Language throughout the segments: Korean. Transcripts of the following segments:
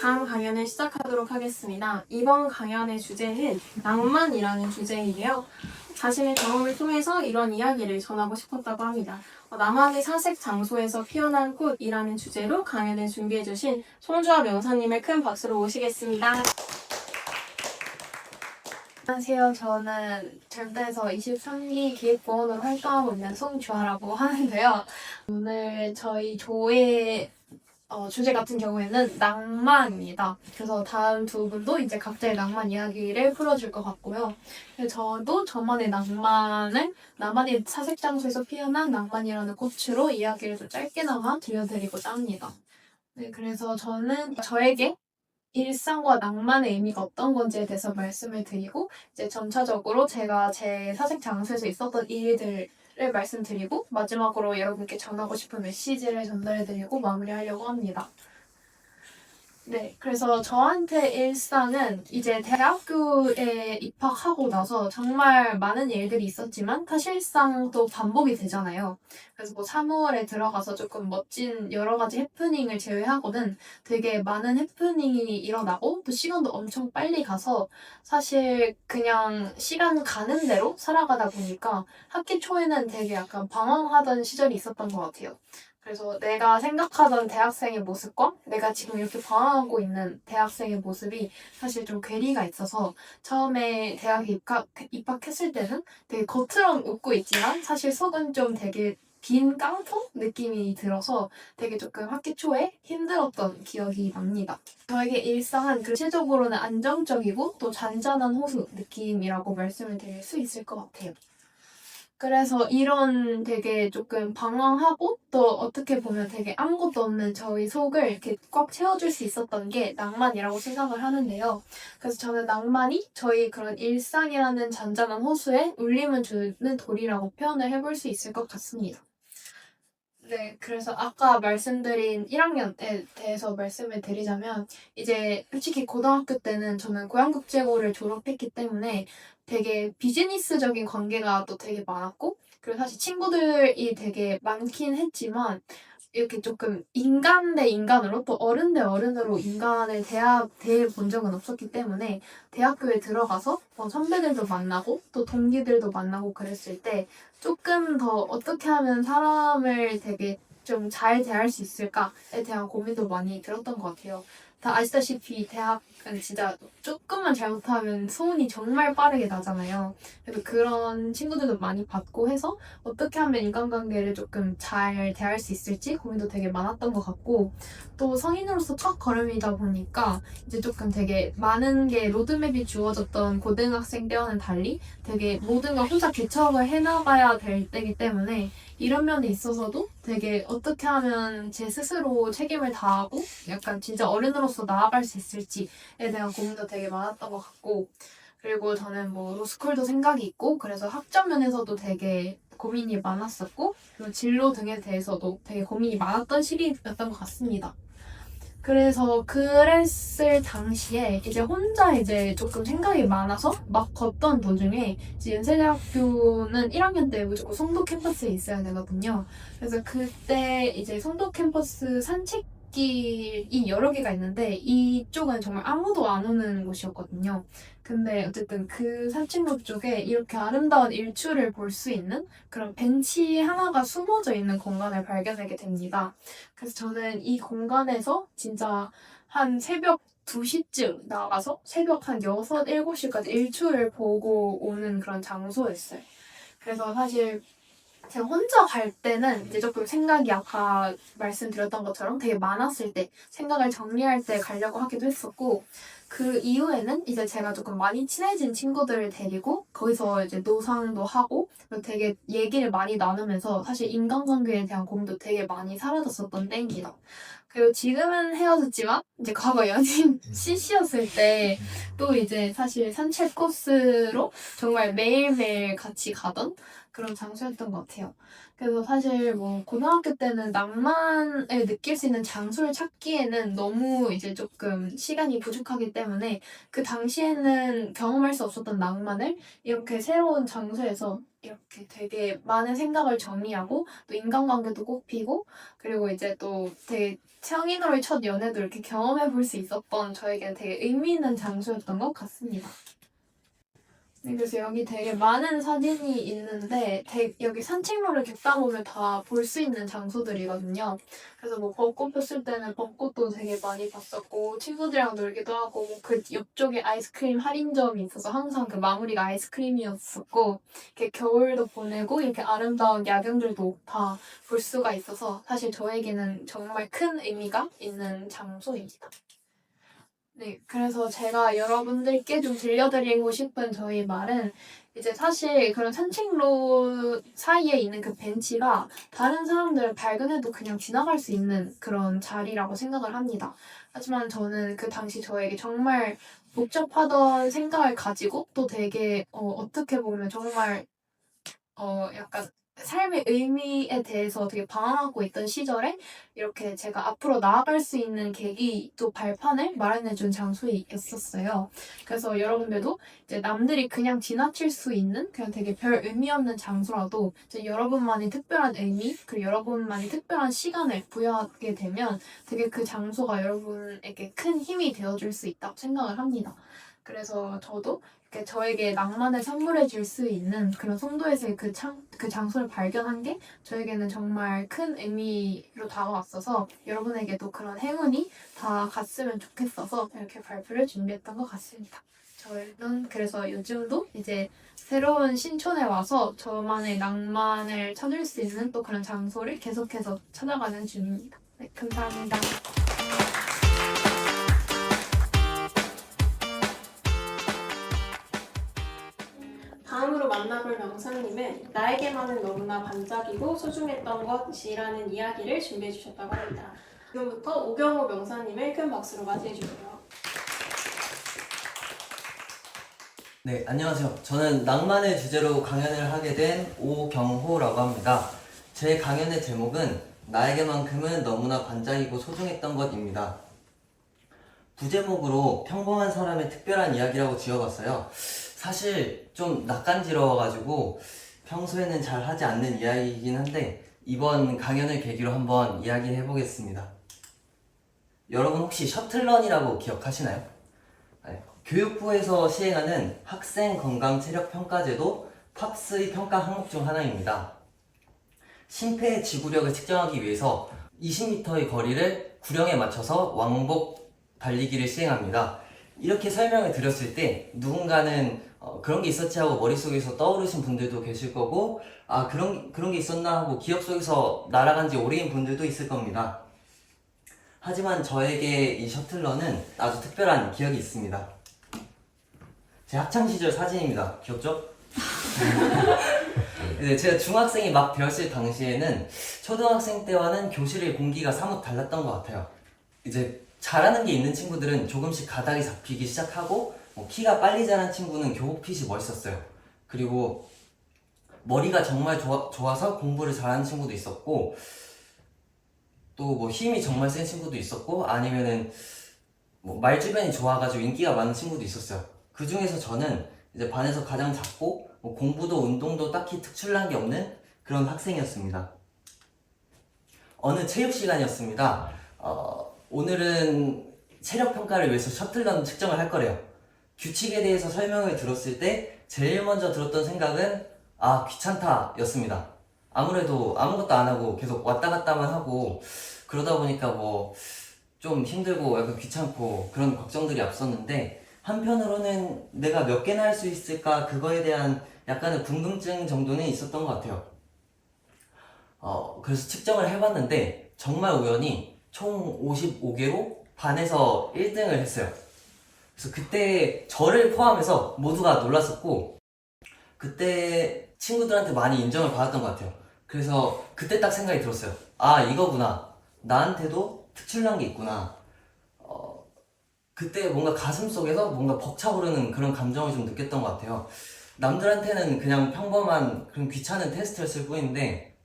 다음 강연을 시작하도록 하겠습니다. 이번 강연의 주제는 낭만이라는 주제인데요. 자신의 경험을 통해서 이런 이야기를 전하고 싶었다고 합니다. 나만의 사색 장소에서 피어난 꽃이라는 주제로 강연을 준비해주신 송주아 명사님을 큰 박수로 모시겠습니다. 안녕하세요. 저는 절대에서 23기 기획부원으로 활동하고 있는 송주아라고 하는데요. 오늘 저희 조의 주제 같은 경우에는 낭만입니다. 그래서 다음 두 분도 이제 각자의 낭만 이야기를 풀어줄 것 같고요. 저도 저만의 낭만을 나만의 사색 장소에서 피어난 낭만이라는 꽃으로 이야기를 좀 짧게나마 들려드리고자 합니다. 네, 그래서 저는 저에게 일상과 낭만의 의미가 어떤 건지에 대해서 말씀을 드리고 이제 점차적으로 제가 제 사색 장소에서 있었던 일들을 말씀드리고 마지막으로 여러분께 전하고 싶은 메시지를 전달해드리고 마무리하려고 합니다. 네, 그래서 저한테 일상은 이제 대학교에 입학하고 나서 정말 많은 일들이 있었지만 사실상 또 반복이 되잖아요. 그래서 뭐 3월에 들어가서 조금 멋진 여러 가지 해프닝을 제외하고는 되게 많은 해프닝이 일어나고 또 시간도 엄청 빨리 가서 사실 그냥 시간 가는 대로 살아가다 보니까 학기 초에는 되게 약간 방황하던 시절이 있었던 것 같아요. 그래서 내가 생각하던 대학생의 모습과 내가 지금 이렇게 방황하고 있는 대학생의 모습이 사실 좀 괴리가 있어서 처음에 대학에 입학했을 때는 되게 겉으론 웃고 있지만 사실 속은 좀 되게 빈 깡통 느낌이 들어서 되게 조금 학기 초에 힘들었던 기억이 납니다. 저에게 일상은 실질적으로는 안정적이고 또 잔잔한 호수 느낌이라고 말씀을 드릴 수 있을 것 같아요. 그래서 이런 되게 조금 방황하고 또 어떻게 보면 되게 아무것도 없는 저희 속을 이렇게 꽉 채워줄 수 있었던 게 낭만이라고 생각을 하는데요. 그래서 저는 낭만이 저희 그런 일상이라는 잔잔한 호수에 울림을 주는 돌이라고 표현을 해볼 수 있을 것 같습니다. 네, 그래서 아까 말씀드린 1학년에 대해서 말씀을 드리자면 이제 솔직히 고등학교 때는 저는 고양국제고를 졸업했기 때문에 되게 비즈니스적인 관계가 또 되게 많았고 그리고 사실 친구들이 되게 많긴 했지만 이렇게 조금 인간 대 인간으로 또 어른 대 어른으로 인간을 대해본 적은 없었기 때문에 대학교에 들어가서 선배들도 만나고 또 동기들도 만나고 그랬을 때 조금 더 어떻게 하면 사람을 되게 좀 잘 대할 수 있을까에 대한 고민도 많이 들었던 것 같아요. 다 아시다시피 대학은 진짜 조금만 잘못하면 소문이 정말 빠르게 나잖아요. 그래서 그런 친구들도 많이 받고 해서 어떻게 하면 인간관계를 조금 잘 대할 수 있을지 고민도 되게 많았던 것 같고 또 성인으로서 첫 걸음이다 보니까 이제 조금 되게 많은 게 로드맵이 주어졌던 고등학생 때와는 달리 되게 모든 걸 혼자 개척을 해나가야 될 때이기 때문에 이런 면에 있어서도 되게 어떻게 하면 제 스스로 책임을 다하고 약간 진짜 어른으로서 나아갈 수 있을지에 대한 고민도 되게 많았던 것 같고 그리고 저는 뭐 로스쿨도 생각이 있고 그래서 학점 면에서도 되게 고민이 많았었고 그리고 진로 등에 대해서도 되게 고민이 많았던 시기였던 것 같습니다. 그래서 그랬을 당시에 이제 혼자 이제 조금 생각이 많아서 막 걷던 도중에 이제 연세대학교는 1학년 때 무조건 송도 캠퍼스에 있어야 되거든요. 그래서 그때 이제 송도 캠퍼스 산책길이 여러 개가 있는데 이쪽은 정말 아무도 안 오는 곳이었거든요. 근데 어쨌든 그 산책로 쪽에 이렇게 아름다운 일출을 볼 수 있는 그런 벤치 하나가 숨어져 있는 공간을 발견하게 됩니다. 그래서 저는 이 공간에서 진짜 한 새벽 2시쯤 나가서 새벽 한 6, 7시까지 일출을 보고 오는 그런 장소였어요. 그래서 사실 제가 혼자 갈 때는 이제 조금 생각이 아까 말씀드렸던 것처럼 되게 많았을 때 생각을 정리할 때 가려고 하기도 했었고 그 이후에는 이제 제가 조금 많이 친해진 친구들을 데리고 거기서 이제 노상도 하고 되게 얘기를 많이 나누면서 사실 인간관계에 대한 고민도 되게 많이 사라졌었던 때입니다. 그리고 지금은 헤어졌지만 이제 과거 연인 CC였을 때 또 이제 사실 산책 코스로 정말 매일매일 같이 가던 그런 장소였던 것 같아요. 그래서 사실 뭐 고등학교 때는 낭만을 느낄 수 있는 장소를 찾기에는 너무 이제 조금 시간이 부족하기 때문에 그 당시에는 경험할 수 없었던 낭만을 이렇게 새로운 장소에서 이렇게 되게 많은 생각을 정리하고 또 인간관계도 꼽히고 그리고 이제 또 되게 성인으로의 첫 연애도 이렇게 경험해 볼 수 있었던 저에게 되게 의미 있는 장소였던 것 같습니다. 네, 그래서 여기 되게 많은 사진이 있는데 여기 산책로를 걷다 보면 다 볼 수 있는 장소들이거든요. 그래서 뭐 벚꽃 폈을 때는 벚꽃도 되게 많이 봤었고 친구들이랑 놀기도 하고 뭐그 옆쪽에 아이스크림 할인점이 있어서 항상 그 마무리가 아이스크림이었었고 이렇게 겨울도 보내고 이렇게 아름다운 야경들도 다 볼 수가 있어서 사실 저에게는 정말 큰 의미가 있는 장소입니다. 네, 그래서 제가 여러분들께 좀 들려드리고 싶은 저희 말은 이제 사실 그런 산책로 사이에 있는 그 벤치가 다른 사람들을 발견해도 그냥 지나갈 수 있는 그런 자리라고 생각을 합니다. 하지만 저는 그 당시 저에게 정말 복잡하던 생각을 가지고 또 되게 어떻게 보면 정말 약간 삶의 의미에 대해서 되게 방황하고 있던 시절에 이렇게 제가 앞으로 나아갈 수 있는 계기 또 발판을 마련해준 장소였었어요. 그래서 여러분들도 이제 남들이 그냥 지나칠 수 있는 그냥 되게 별 의미 없는 장소라도 이제 여러분만의 특별한 의미 그리고 여러분만의 특별한 시간을 부여하게 되면 되게 그 장소가 여러분에게 큰 힘이 되어줄 수 있다고 생각을 합니다. 그래서 저도 저에게 낭만을 선물해 줄 수 있는 그런 송도에서의 그 장소를 발견한 게 저에게는 정말 큰 의미로 다가왔어서 여러분에게도 그런 행운이 다 갔으면 좋겠어서 이렇게 발표를 준비했던 것 같습니다. 저는 그래서 요즘도 이제 새로운 신촌에 와서 저만의 낭만을 찾을 수 있는 또 그런 장소를 계속해서 찾아가는 중입니다. 네, 감사합니다. 다음으로 만나볼 명사님은 나에게만은 너무나 반짝이고 소중했던 것이라는 이야기를 준비해 주셨다고 합니다. 지금부터 오경호 명사님을 큰 박수로 맞이해 주세요. 네, 안녕하세요. 저는 낭만을 주제로 강연을 하게 된 오경호라고 합니다. 제 강연의 제목은 나에게만큼은 너무나 반짝이고 소중했던 것입니다. 부제목으로 평범한 사람의 특별한 이야기라고 지어봤어요. 사실 좀 낯간지러워가지고 평소에는 잘 하지 않는 이야기이긴 한데 이번 강연을 계기로 한번 이야기해보겠습니다. 여러분 혹시 셔틀런이라고 기억하시나요? 네. 교육부에서 시행하는 학생 건강 체력 평가제도 팝스의 평가 항목 중 하나입니다. 심폐 지구력을 측정하기 위해서 20m의 거리를 구령에 맞춰서 왕복 달리기를 시행합니다. 이렇게 설명을 드렸을 때 누군가는 그런 게 있었지 하고 머릿속에서 떠오르신 분들도 계실 거고 아 그런 게 있었나 하고 기억 속에서 날아간 지 오래인 분들도 있을 겁니다. 하지만 저에게 이 셔틀런은 아주 특별한 기억이 있습니다. 제 학창시절 사진입니다. 귀엽죠? 제가 중학생이 막 되었을 당시에는 초등학생 때와는 교실의 공기가 사뭇 달랐던 것 같아요. 이제 잘하는 게 있는 친구들은 조금씩 가닥이 잡히기 시작하고 키가 빨리 자란 친구는 교복핏이 멋있었어요. 그리고 머리가 정말 좋아서 공부를 잘하는 친구도 있었고 또 뭐 힘이 정말 센 친구도 있었고 아니면은 뭐 말주변이 좋아가지고 인기가 많은 친구도 있었어요. 그 중에서 저는 이제 반에서 가장 작고 뭐 공부도 운동도 딱히 특출난 게 없는 그런 학생이었습니다. 어느 체육 시간이었습니다. 오늘은 체력 평가를 위해서 셔틀런 측정을 할 거래요. 규칙에 대해서 설명을 들었을 때 제일 먼저 들었던 생각은 아 귀찮다 였습니다. 아무래도 아무것도 안 하고 계속 왔다 갔다만 하고 그러다 보니까 뭐 좀 힘들고 약간 귀찮고 그런 걱정들이 앞섰는데 한편으로는 내가 몇 개나 할 수 있을까 그거에 대한 약간의 궁금증 정도는 있었던 것 같아요. 그래서 측정을 해봤는데 정말 우연히 총 55개로 반에서 1등을 했어요. 그래서 그때 저를 포함해서 모두가 놀랐었고 그때 친구들한테 많이 인정을 받았던 것 같아요. 그래서 그때 딱 생각이 들었어요. 아 이거구나. 나한테도 특출난 게 있구나. 그때 뭔가 가슴속에서 뭔가 벅차오르는 그런 감정을 좀 느꼈던 것 같아요. 남들한테는 그냥 평범한 그런 귀찮은 테스트였을 뿐인데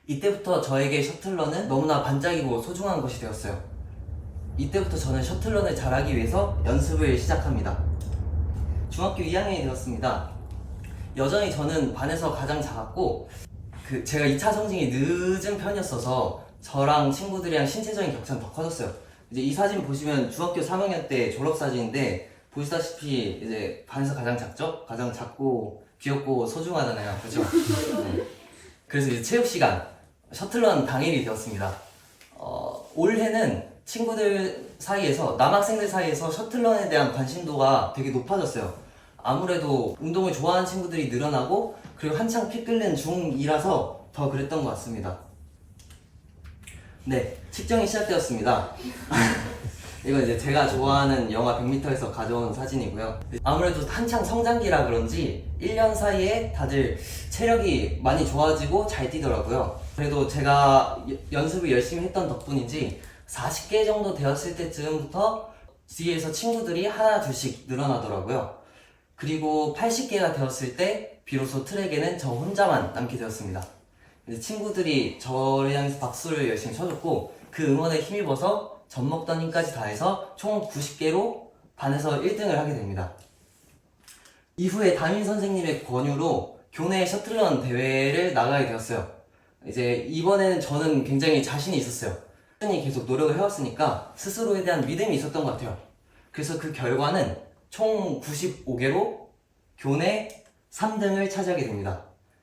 이때부터 저에게 셔틀런은 너무나 반짝이고 소중한 것이 되었어요. 이때부터 저는 셔틀런을 잘하기 위해서 연습을 시작합니다. 중학교 2학년이 되었습니다. 여전히 저는 반에서 가장 작았고 제가 2차 성징이 늦은 편이었어서 저랑 친구들이랑 신체적인 격차는 더 커졌어요. 이제 이 사진 보시면 중학교 3학년 때 졸업사진인데 보시다시피 이제 반에서 가장 작죠? 가장 작고 귀엽고 소중하잖아요. 그죠? 네. 그래서 이제 체육 시간 셔틀런 당일이 되었습니다. 올해는 친구들 사이에서 남학생들 사이에서 셔틀런에 대한 관심도가 되게 높아졌어요. 아무래도 운동을 좋아하는 친구들이 늘어나고 그리고 한창 피 끓는 중2라서 더 그랬던 것 같습니다. 네, 측정이 시작되었습니다. 이건 이제 제가 좋아하는 영화 100m에서 가져온 사진이고요. 아무래도 한창 성장기라 그런지 1년 사이에 다들 체력이 많이 좋아지고 잘 뛰더라고요. 그래도 제가 연습을 열심히 했던 덕분인지 40개 정도 되었을 때쯤부터 뒤에서 친구들이 하나 둘씩 늘어나더라고요. 그리고 80개가 되었을 때 비로소 트랙에는 저 혼자만 남게 되었습니다. 이제 친구들이 저를 향해서 박수를 열심히 쳐줬고 그 응원에 힘입어서 젖먹던 힘까지 다해서 총 90개로 반에서 1등을 하게 됩니다. 이후에 담임 선생님의 권유로 교내 셔틀런 대회를 나가게 되었어요. 이제 이번에는 저는 굉장히 자신이 있었어요. 꾸준히 계속 노력을 해왔으니까 스스로에 대한 믿음이 있었던 것 같아요. 그래서 그 결과는 총 95개로 교내 3등을 차지하게 됩니다.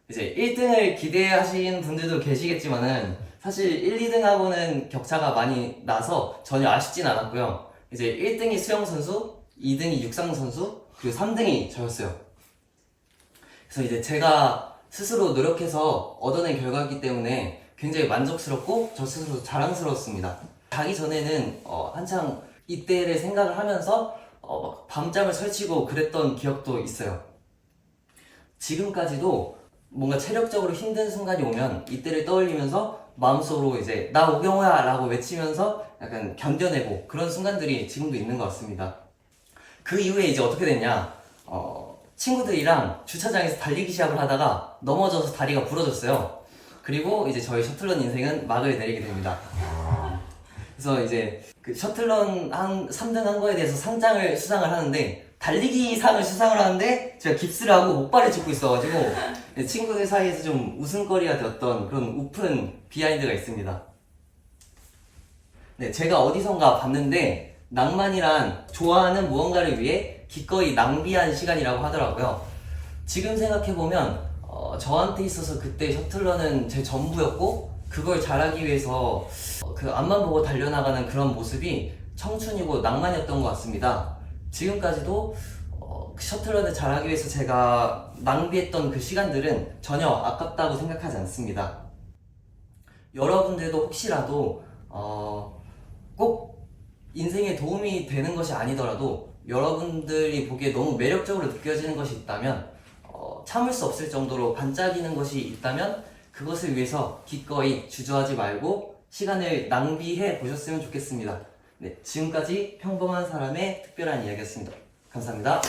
이제 1등을 기대하신 분들도 계시겠지만은 사실 1, 2등하고는 격차가 많이 나서 전혀 아쉽진 않았고요. 이제 1등이 수영 선수, 2등이 육상 선수, 그리고 3등이 저였어요. 그래서 이제 제가 스스로 노력해서 얻어낸 결과이기 때문에 굉장히 만족스럽고 저 스스로 자랑스러웠습니다. 가기 전에는 한창 이때를 생각을 하면서 밤잠을 설치고 그랬던 기억도 있어요. 지금까지도 뭔가 체력적으로 힘든 순간이 오면 이때를 떠올리면서 마음속으로 이제 나 오경호야 라고 외치면서 약간 견뎌내고 그런 순간들이 지금도 있는 것 같습니다. 그 이후에 이제 어떻게 됐냐, 친구들이랑 주차장에서 달리기 시합을 하다가 넘어져서 다리가 부러졌어요. 그리고 이제 저희 셔틀런 인생은 막을 내리게 됩니다. 그래서 이제 그 셔틀런 한 3등 한 거에 대해서 상장을 수상을 하는데 달리기 상을 수상을 하는데 제가 깁스를 하고 목발을 짚고 있어가지고 친구들 사이에서 좀 웃음거리가 되었던 그런 우픈 비하인드가 있습니다. 네, 제가 어디선가 봤는데 낭만이란 좋아하는 무언가를 위해 기꺼이 낭비한 시간이라고 하더라고요. 지금 생각해보면 저한테 있어서 그때 셔틀런은 제 전부였고 그걸 잘하기 위해서 그 앞만 보고 달려나가는 그런 모습이 청춘이고 낭만이었던 것 같습니다. 지금까지도 셔틀런을 잘하기 위해서 제가 낭비했던 그 시간들은 전혀 아깝다고 생각하지 않습니다. 여러분들도 혹시라도 꼭 인생에 도움이 되는 것이 아니더라도 여러분들이 보기에 너무 매력적으로 느껴지는 것이 있다면 참을 수 없을 정도로 반짝이는 것이 있다면 그것을 위해서 기꺼이 주저하지 말고 시간을 낭비해 보셨으면 좋겠습니다. 네, 지금까지 평범한 사람의 특별한 이야기였습니다. 감사합니다.